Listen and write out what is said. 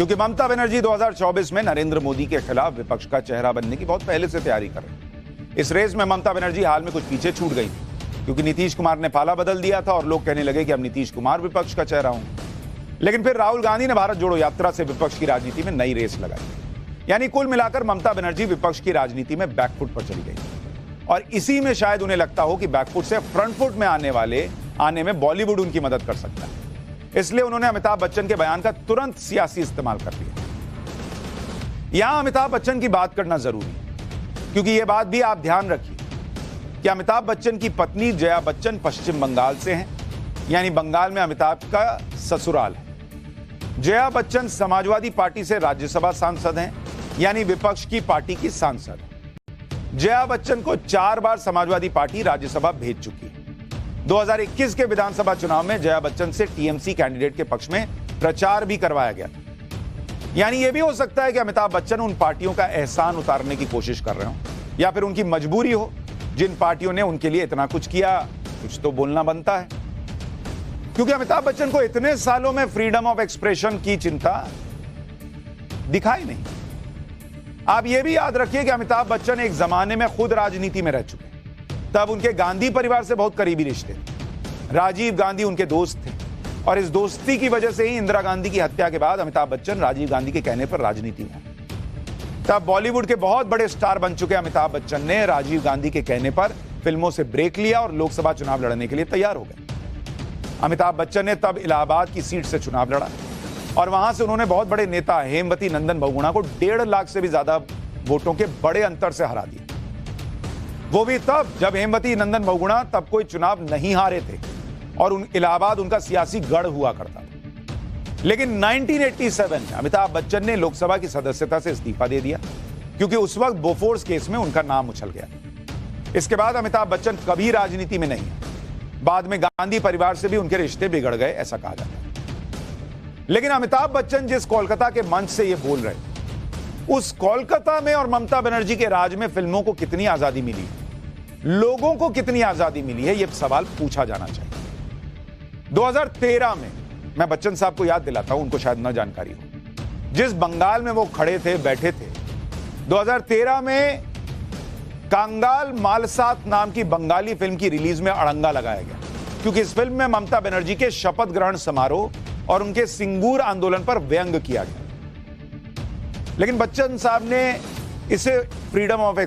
क्योंकि ममता बनर्जी 2024 में नरेंद्र मोदी के खिलाफ विपक्ष का चेहरा बनने की बहुत पहले से तैयारी कर रहे हैं। इस रेस में ममता बनर्जी हाल में कुछ पीछे छूट गई थी, क्योंकि नीतीश कुमार ने पाला बदल दिया था और लोग कहने लगे कि अब नीतीश कुमार विपक्ष का चेहरा होंगे। लेकिन फिर राहुल गांधी ने भारत जोड़ो यात्रा से विपक्ष की राजनीति में नई रेस लगाई, यानी कुल मिलाकर ममता बनर्जी विपक्ष की राजनीति में बैकफुट पर चली गई। और इसी में शायद उन्हें लगता हो कि बैकफुट से फ्रंट फुट में आने में बॉलीवुड उनकी मदद कर सकता है, इसलिए उन्होंने अमिताभ बच्चन के बयान का तुरंत सियासी इस्तेमाल कर लिया। यहां अमिताभ बच्चन की बात करना जरूरी है, क्योंकि यह बात भी आप ध्यान रखिए कि अमिताभ बच्चन की पत्नी जया बच्चन पश्चिम बंगाल से हैं, यानी बंगाल में अमिताभ का ससुराल है। जया बच्चन समाजवादी पार्टी से राज्यसभा सांसद हैं, यानी विपक्ष की पार्टी की सांसद है। जया बच्चन को 4 बार समाजवादी पार्टी राज्यसभा भेज चुकी है। 2021 के विधानसभा चुनाव में जया बच्चन से टीएमसी कैंडिडेट के पक्ष में प्रचार भी करवाया गया। यानी यह भी हो सकता है कि अमिताभ बच्चन उन पार्टियों का एहसान उतारने की कोशिश कर रहे हो, या फिर उनकी मजबूरी हो, जिन पार्टियों ने उनके लिए इतना कुछ किया, कुछ तो बोलना बनता है। क्योंकि अमिताभ बच्चन को इतने सालों में फ्रीडम ऑफ एक्सप्रेशन की चिंता दिखाई नहीं। आप यह भी याद रखिए कि अमिताभ बच्चन एक जमाने में खुद राजनीति में रह चुके हैं। तब उनके गांधी परिवार से बहुत करीबी रिश्ते थे। राजीव गांधी उनके दोस्त थे, और इस दोस्ती की वजह से ही इंदिरा गांधी की हत्या के बाद अमिताभ बच्चन राजीव गांधी के कहने पर राजनीति में आए। तब बॉलीवुड के बहुत बड़े स्टार बन चुके अमिताभ बच्चन ने राजीव गांधी के कहने पर फिल्मों से ब्रेक लिया और लोकसभा चुनाव लड़ने के लिए तैयार हो गए। अमिताभ बच्चन ने तब इलाहाबाद की सीट से चुनाव लड़ा, और वहां से उन्होंने बहुत बड़े नेता हेमवती नंदन बहुगुणा को 1.5 लाख से भी ज्यादा वोटों के बड़े अंतर से हरा दिया। वो भी तब जब हेमवती नंदन बहुगुणा तब कोई चुनाव नहीं हारे थे, और इलाहाबाद उनका सियासी गढ़ हुआ करता था। लेकिन 1987 में अमिताभ बच्चन ने लोकसभा की सदस्यता से इस्तीफा दे दिया, क्योंकि उस वक्त बोफोर्स केस में उनका नाम उछल गया। इसके बाद अमिताभ बच्चन कभी राजनीति में नहीं है। बाद में गांधी परिवार से भी उनके रिश्ते बिगड़ गए, ऐसा कहा जाता है। लेकिन अमिताभ बच्चन जिस कोलकाता के मंच से ये बोल रहे, उस कोलकाता में और ममता बनर्जी के राज में फिल्मों को कितनी आजादी मिली, लोगों को कितनी आजादी मिली है, यह सवाल पूछा जाना चाहिए। 2013 में, मैं बच्चन साहब को याद दिलाता हूं, उनको शायद न जानकारी हो, जिस बंगाल में वो खड़े थे, बैठे थे, 2013 में कांगाल मालसात नाम की बंगाली फिल्म की रिलीज में अड़ंगा लगाया गया, क्योंकि इस फिल्म में ममता बनर्जी के शपथ ग्रहण समारोह और उनके सिंगूर आंदोलन पर व्यंग किया गया। लेकिन बच्चन साहब ने इसे फ्रीडम ऑफ